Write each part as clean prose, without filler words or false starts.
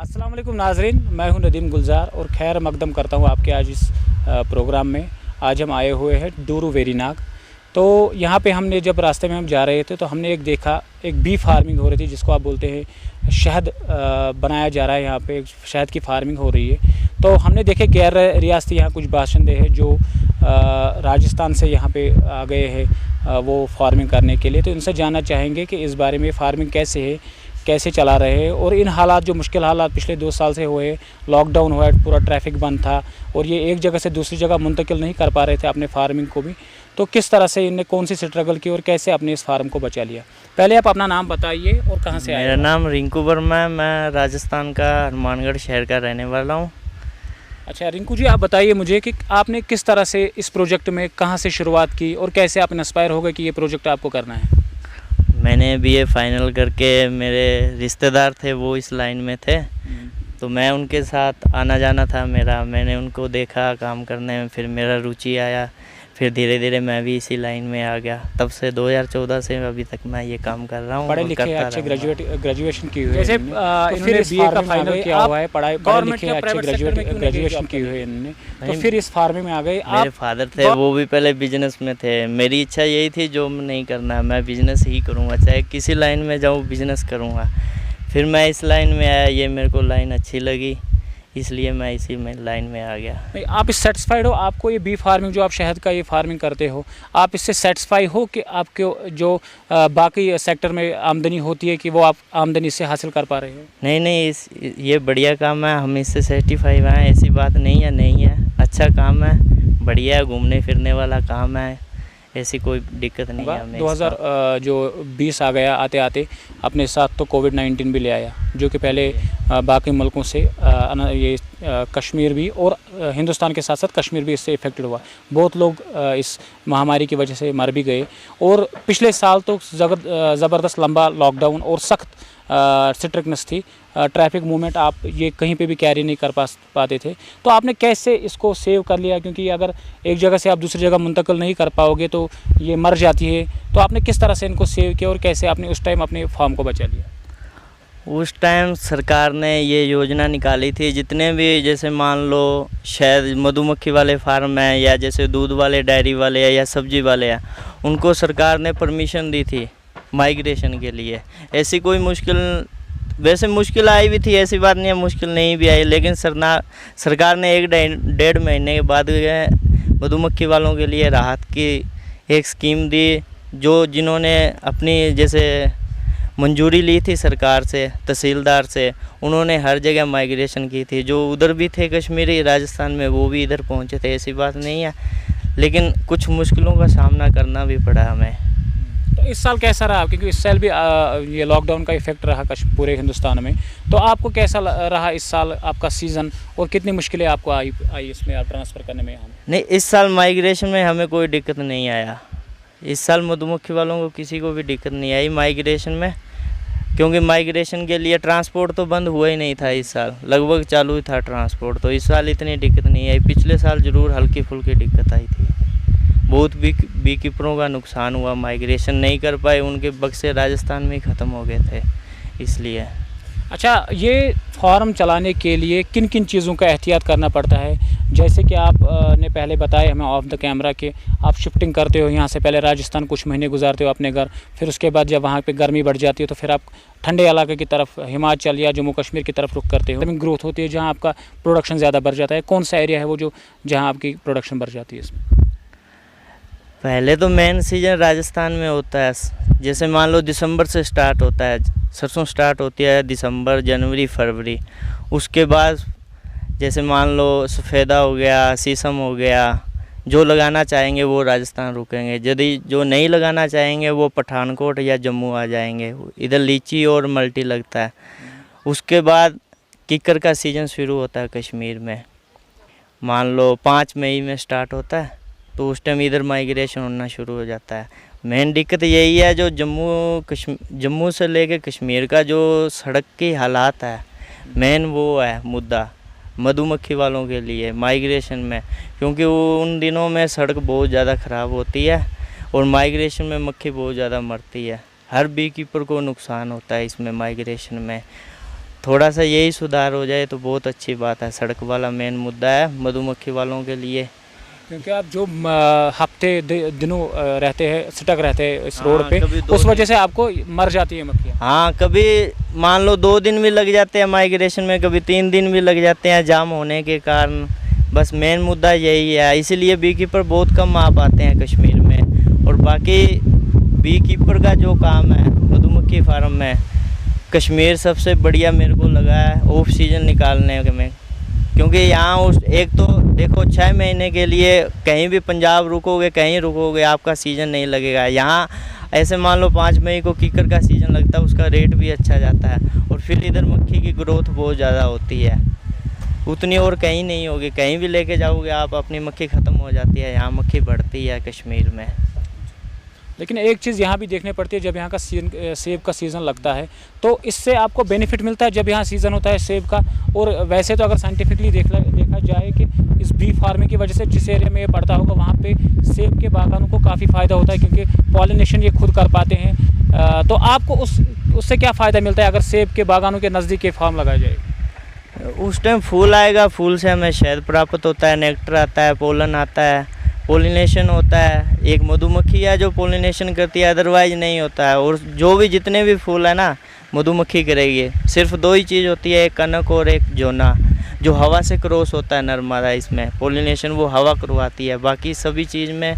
अस्सलाम वालेकुम नाज़रीन, मैं हूं नदीम गुलजार और खैर मकदम करता हूं आपके आज इस प्रोग्राम में। आज हम आए हुए हैं डूरू वेरीनाग। तो यहाँ पे हमने जब रास्ते में हम जा रहे थे तो हमने एक देखा, एक बी फार्मिंग हो रही थी जिसको आप बोलते हैं शहद बनाया जा रहा है। यहाँ पे शहद की फार्मिंग हो रही है। तो हमने देखे गैर रियासती यहाँ कुछ बाशिंदे हैं जो राजस्थान से यहाँ पे आ गए हैं वो फार्मिंग करने के लिए। तो इनसे जानना चाहेंगे कि इस बारे में फार्मिंग कैसे है, कैसे चला रहे हैं और इन हालात जो मुश्किल हालात पिछले 2 साल से हुए, लॉकडाउन हुआ, पूरा ट्रैफिक बंद था और ये एक जगह से दूसरी जगह मुंतकिल नहीं कर पा रहे थे अपने फार्मिंग को भी। तो किस तरह से इनने कौन सी स्ट्रगल की और कैसे अपने इस फार्म को बचा लिया। पहले आप अपना नाम बताइए और कहाँ से आए। मेरा नाम रिंकू वर्मा है, मैं राजस्थान का हनुमानगढ़ शहर का रहने वाला हूँ। अच्छा रिंकू जी, आप बताइए मुझे कि आपने किस तरह से इस प्रोजेक्ट में कहाँ से शुरुआत की और कैसे आप इंस्पायर हो गए कि ये प्रोजेक्ट आपको करना है। मैंने बीए फाइनल करके, मेरे रिश्तेदार थे वो इस लाइन में थे, तो मैं उनके साथ आना जाना था मेरा। मैंने उनको देखा काम करने में, फिर मेरा रुचि आया, फिर धीरे धीरे मैं भी इसी लाइन में आ गया। तब से 2014 से अभी तक मैं ये काम कर रहा हूँ। पढ़े लिखे अच्छे ग्रेजुएशन की हुई है, जैसे इन्होंने बीए का फाइनल किया हुआ है, पढ़ाई पढ़े लिखे अच्छे ग्रेजुएशन की हुई है इन्होंने, तो फिर इस फार्मिंग में आ गए। मेरे फादर थे वो भी पहले बिजनेस में थे। मेरी इच्छा यही थी जॉब नहीं करना, मैं बिजनेस ही करूँगा, चाहे किसी लाइन में जाऊँ बिजनेस करूँगा। फिर मैं इस लाइन में आया, ये मेरे को लाइन अच्छी लगी, इसलिए मैं इसी में लाइन में आ गया। नहीं, आप इस सेटिस्फाइड हो? आपको ये बी फार्मिंग जो आप शहद का ये फार्मिंग करते हो, आप इससे सेटिस्फाई हो कि आपको जो बाकी सेक्टर में आमदनी होती है कि वो आप आमदनी से हासिल कर पा रहे हो? नहीं, ये बढ़िया काम है, हम इससे सर्टिफाइड हैं, ऐसी बात नहीं है। अच्छा काम है, बढ़िया है, घूमने फिरने वाला काम है, ऐसी कोई दिक्कत नहीं है हमें। 2020 आ गया, आते आते अपने साथ तो कोविड-19 भी ले आया, जो कि पहले बाकी मुल्कों से ये कश्मीर भी और हिंदुस्तान के साथ साथ कश्मीर भी इससे इफ़ेक्टेड हुआ। बहुत लोग इस महामारी की वजह से मर भी गए और पिछले साल तो ज़बरदस्त लंबा लॉकडाउन और सख्त स्ट्रिक्टनेस थी। ट्रैफिक मूवमेंट आप ये कहीं पे भी कैरी नहीं कर पाते थे। तो आपने कैसे इसको सेव कर लिया, क्योंकि अगर एक जगह से आप दूसरी जगह मुंतकिल नहीं कर पाओगे तो ये मर जाती है। तो आपने किस तरह से इनको सेव किया और कैसे आपने उस टाइम अपने फार्म को बचा लिया? उस टाइम सरकार ने ये योजना निकाली थी, जितने भी जैसे मान लो शहद मधुमक्खी वाले फार्म हैं या जैसे दूध वाले डेयरी वाले हैं या सब्जी वाले हैं, उनको सरकार ने परमिशन दी थी माइग्रेशन के लिए। ऐसी कोई वैसे मुश्किल आई भी थी, ऐसी बात नहीं है मुश्किल नहीं भी आई, लेकिन सरकार ने 1-1.5 महीने के बाद मधुमक्खी वालों के लिए राहत की एक स्कीम दी, जो जिन्होंने अपनी जैसे मंजूरी ली थी सरकार से, तहसीलदार से, उन्होंने हर जगह माइग्रेशन की थी। जो उधर भी थे कश्मीरी राजस्थान में, वो भी इधर पहुंचे थे, ऐसी बात नहीं है, लेकिन कुछ मुश्किलों का सामना करना भी पड़ा हमें। तो इस साल कैसा रहा, क्योंकि इस साल भी ये लॉकडाउन का इफेक्ट रहा पूरे हिंदुस्तान में, तो आपको कैसा रहा इस साल आपका सीज़न और कितनी मुश्किलें आपको आई इसमें ट्रांसफ़र करने में? नहीं, इस साल माइग्रेशन में हमें कोई दिक्कत नहीं आया। इस साल मधुमक्खी वालों को किसी को भी दिक्कत नहीं आई माइग्रेशन में, क्योंकि माइग्रेशन के लिए ट्रांसपोर्ट तो बंद हुआ ही नहीं था। इस साल लगभग चालू ही था ट्रांसपोर्ट, तो इस साल इतनी दिक्कत नहीं आई। पिछले साल ज़रूर हल्की फुल्की दिक्कत आई थी, बहुत बी कीपरों का नुकसान हुआ, माइग्रेशन नहीं कर पाए, उनके बक्से राजस्थान में ही ख़त्म हो गए थे इसलिए। अच्छा, ये फार्म चलाने के लिए किन किन चीज़ों का एहतियात करना पड़ता है? जैसे कि आप ने पहले बताया हमें ऑफ द कैमरा कि आप शिफ्टिंग करते हो यहाँ से, पहले राजस्थान कुछ महीने गुजारते हो अपने घर, फिर उसके बाद जब वहाँ पे गर्मी बढ़ जाती है तो फिर आप ठंडे इलाके की तरफ हिमाचल या जम्मू कश्मीर की तरफ रुख करते हो। ग्रोथ होती है जहाँ आपका प्रोडक्शन ज़्यादा बढ़ जाता है। कौन सा एरिया है वो जो जहाँ आपकी प्रोडक्शन बढ़ जाती है? इसमें पहले तो मेन सीजन राजस्थान में होता है, जैसे मान लो दिसंबर से स्टार्ट होता है, सरसों स्टार्ट होती है दिसंबर, जनवरी, फरवरी। उसके बाद जैसे मान लो सफ़ेदा हो गया, शीशम हो गया, जो लगाना चाहेंगे वो राजस्थान रुकेंगे, यदि जो नहीं लगाना चाहेंगे वो पठानकोट या जम्मू आ जाएंगे। इधर लीची और मल्टी लगता है। उसके बाद किक्कर का सीज़न शुरू होता है कश्मीर में, मान लो 5 मई में स्टार्ट होता है, तो उस टाइम इधर माइग्रेशन होना शुरू हो जाता है। मेन दिक्कत यही है, जो जम्मू से लेके कश्मीर का जो सड़क की हालात है, मेन वो है मुद्दा मधुमक्खी वालों के लिए माइग्रेशन में, क्योंकि वो उन दिनों में सड़क बहुत ज़्यादा ख़राब होती है और माइग्रेशन में मक्खी बहुत ज़्यादा मरती है। हर बी कीपर को नुकसान होता है इसमें माइग्रेशन में। थोड़ा सा यही सुधार हो जाए तो बहुत अच्छी बात है। सड़क वाला मेन मुद्दा है मधुमक्खी वालों के लिए। क्योंकि आप जो हफ्ते दिनों रहते हैं, सटक रहते हैं इस रोड पे, कभी उस वजह से आपको मर जाती है मक्खियाँ। हाँ, कभी मान लो 2 दिन भी लग जाते हैं माइग्रेशन में, कभी 3 दिन भी लग जाते हैं जाम होने के कारण। बस मेन मुद्दा यही है, इसीलिए बी कीपर बहुत कम आ पाते हैं कश्मीर में। और बाकी बी कीपर का जो काम है मधुमक्खी फार्म में, कश्मीर सबसे बढ़िया मेरे को लगा है ऑफ सीजन निकालने में। क्योंकि यहाँ उस एक तो देखो 6 महीने के लिए कहीं भी पंजाब रुकोगे, कहीं रुकोगे, आपका सीज़न नहीं लगेगा। यहाँ ऐसे मान लो 5 मई को कीकर का सीज़न लगता है, उसका रेट भी अच्छा जाता है। और फिर इधर मक्खी की ग्रोथ बहुत ज़्यादा होती है, उतनी और कहीं नहीं होगी। कहीं भी लेके जाओगे आप, अपनी मक्खी ख़त्म हो जाती है, यहाँ मक्खी बढ़ती है कश्मीर में। लेकिन एक चीज़ यहाँ भी देखनी पड़ती है, जब यहाँ का सेब का सीज़न लगता है तो इससे आपको बेनिफिट मिलता है जब यहाँ सीज़न होता है सेब का। और वैसे तो अगर साइंटिफिकली देखा जाए कि इस बी फार्मिंग की वजह से जिस एरिया में ये पड़ता होगा वहाँ पे सेब के बागानों को काफ़ी फ़ायदा होता है, क्योंकि पॉलिनेशन ये खुद कर पाते हैं। तो आपको उससे क्या फ़ायदा मिलता है अगर सेब के बागानों के नज़दीक ये फार्म लगाया जाए? उस टाइम फूल आएगा, फूल से हमें शहद प्राप्त होता है, नेक्टर आता है, पोलन आता है, पोलिनेशन होता है। एक मधुमक्खी है जो पोलिनेशन करती है, अदरवाइज नहीं होता है। और जो भी जितने भी फूल है ना मधुमक्खी करेगी। सिर्फ 2 ही चीज़ होती है, एक कनक और एक जोना, जो हवा से क्रॉस होता है नरमादा। इसमें पोलिनेशन वो हवा करवाती है, बाकी सभी चीज़ में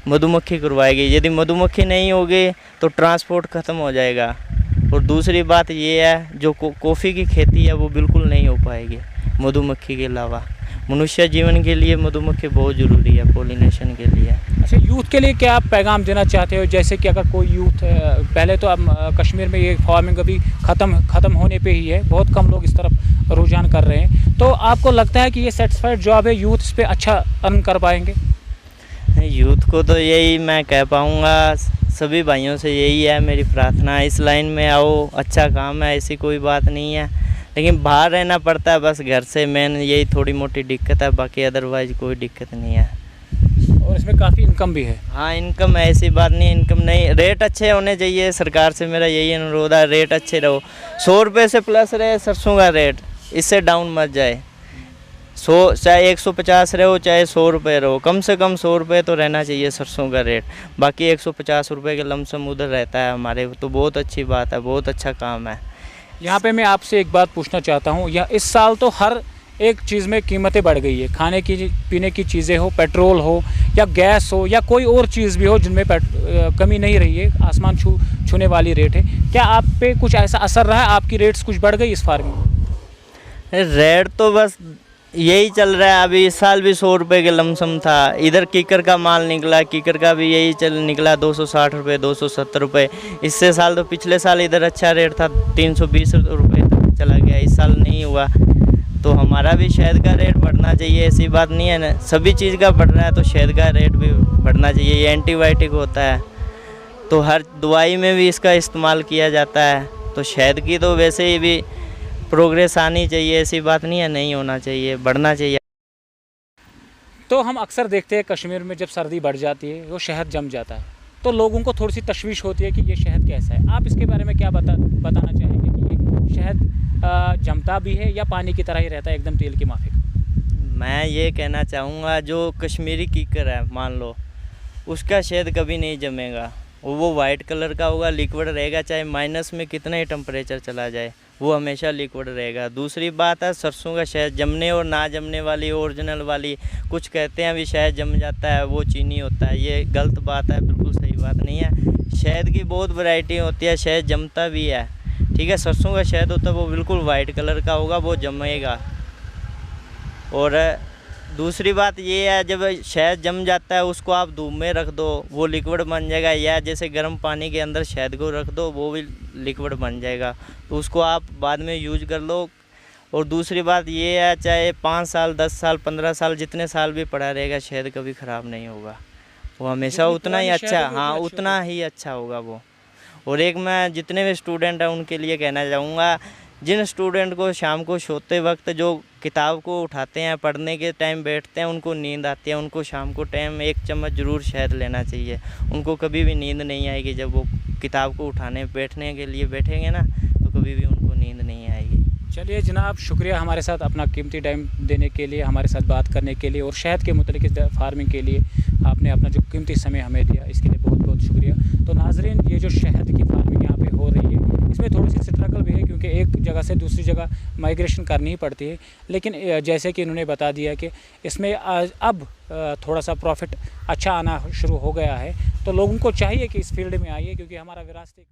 मधुमक्खी करवाएगी। यदि मधुमक्खी नहीं होगी तो ट्रांसपोर्ट ख़त्म हो जाएगा। और दूसरी बात ये है, जो कॉफ़ी की खेती है वो बिल्कुल नहीं हो पाएगी मधुमक्खी के अलावा। मनुष्य जीवन के लिए मधुमक्खी बहुत ज़रूरी है, पोलिनेशन के लिए। अच्छा, यूथ के लिए क्या आप पैगाम देना चाहते हो? जैसे कि अगर कोई यूथ, पहले तो अब कश्मीर में ये फार्मिंग अभी ख़त्म होने पे ही है, बहुत कम लोग इस तरफ रुझान कर रहे हैं, तो आपको लगता है कि ये सेटिस्फाइड जॉब है, यूथ इस पर अच्छा अर्न कर पाएंगे? यूथ को तो यही मैं कह पाऊँगा, सभी भाइयों से यही है मेरी प्रार्थना, इस लाइन में आओ, अच्छा काम है, ऐसी कोई बात नहीं है। लेकिन बाहर रहना पड़ता है बस घर से, मेन यही थोड़ी मोटी दिक्कत है, बाकी अदरवाइज कोई दिक्कत नहीं है। और इसमें काफ़ी इनकम भी है। हाँ, इनकम ऐसी बात नहीं, इनकम नहीं, रेट अच्छे होने चाहिए। सरकार से मेरा यही अनुरोध है, रेट अच्छे रहो। 100 रुपये से प्लस रहे सरसों का रेट, इससे डाउन मत जाए। 100 चाहे 150 रहो चाहे 100 रुपये रहो, कम से कम 100 रुपये तो रहना चाहिए सरसों का रेट। बाकी 150 रुपये के लमसम उधर रहता है हमारे, तो बहुत अच्छी बात है, बहुत अच्छा काम है। यहाँ पे मैं आपसे एक बात पूछना चाहता हूँ, यह इस साल तो हर एक चीज़ में कीमतें बढ़ गई है, खाने की पीने की चीज़ें हो, पेट्रोल हो या गैस हो या कोई और चीज़ भी हो, जिनमें कमी नहीं रही है, आसमान छूने वाली रेट है। क्या आप पे कुछ ऐसा असर रहा है, आपकी रेट्स कुछ बढ़ गई इस फार्मिंग में? रेट तो बस यही चल रहा है। अभी इस साल भी 100 रुपये के लमसम था। इधर कीकर का माल निकला, कीकर का भी यही निकला 260 रुपये, 270 रुपये। इससे साल तो पिछले साल इधर अच्छा रेट था, 320 रुपये तक चला गया, इस साल नहीं हुआ। तो हमारा भी शहद का रेट बढ़ना चाहिए, ऐसी बात नहीं है ना, सभी चीज़ का बढ़ रहा है तो शहद का रेट भी बढ़ना चाहिए। ये एंटीबायोटिक होता है तो हर दवाई में भी इसका इस्तेमाल किया जाता है, तो शहद की तो वैसे ही भी प्रोग्रेस आनी चाहिए, ऐसी बात नहीं है, नहीं होना चाहिए, बढ़ना चाहिए। तो हम अक्सर देखते हैं कश्मीर में जब सर्दी बढ़ जाती है वो शहद जम जाता है, तो लोगों को थोड़ी सी तशवीश होती है कि ये शहद कैसा है। आप इसके बारे में क्या बताना चाहेंगे कि ये शहद जमता भी है या पानी की तरह ही रहता है एकदम तेल की माफिक? मैं ये कहना चाहूँगा, जो कश्मीरी कीकर है मान लो, उसका शहद कभी नहीं जमेगा। वो वाइट कलर का होगा, लिक्विड रहेगा, चाहे माइनस में कितना ही टेम्परेचर चला जाए वो हमेशा लिक्विड रहेगा। दूसरी बात है, सरसों का शहद जमने और ना जमने वाली, ओरिजिनल वाली, कुछ कहते हैं अभी शहद जम जाता है वो चीनी होता है, ये गलत बात है, बिल्कुल सही बात नहीं है। शहद की बहुत वैरायटी होती है, शहद जमता भी है, ठीक है। सरसों का शहद होता है वो बिल्कुल वाइट कलर का होगा, वो जमेगा। और दूसरी बात ये है, जब शहद जम जाता है उसको आप धूप में रख दो, वो लिक्विड बन जाएगा, या जैसे गर्म पानी के अंदर शहद को रख दो, वो भी लिक्विड बन जाएगा, तो उसको आप बाद में यूज कर लो। और दूसरी बात ये है, चाहे 5 साल 10 साल 15 साल जितने साल भी पड़ा रहेगा, शहद कभी ख़राब नहीं होगा, वो हमेशा उतना ही अच्छा, हाँ उतना ही अच्छा होगा वो। और एक मैं जितने भी स्टूडेंट हैं उनके लिए कहना चाहूँगा, जिन स्टूडेंट को शाम को सोते वक्त जो किताब को उठाते हैं, पढ़ने के टाइम बैठते हैं, उनको नींद आती है, उनको शाम को टाइम 1 चम्मच ज़रूर शहद लेना चाहिए। उनको कभी भी नींद नहीं आएगी, जब वो किताब को उठाने बैठने के लिए बैठेंगे ना, तो कभी भी उनको नींद नहीं आएगी। चलिए जनाब, शुक्रिया हमारे साथ अपना कीमती टाइम देने के लिए, हमारे साथ बात करने के लिए और शहद के मुतल्लिक़ इस फार्मिंग के लिए आपने अपना जो कीमती समय हमें दिया, इसके लिए बहुत बहुत शुक्रिया। तो नाज़रीन, ये जो शहद की फार्मिंग यहाँ पे हो रही है, इसमें थोड़ी सी स्ट्रगल भी है क्योंकि एक जगह से दूसरी जगह माइग्रेशन करनी ही पड़ती है। लेकिन जैसे कि इन्होंने बता दिया कि इसमें अब थोड़ा सा प्रॉफिट अच्छा आना शुरू हो गया है, तो लोगों को चाहिए कि इस फील्ड में आइए क्योंकि हमारा विरासती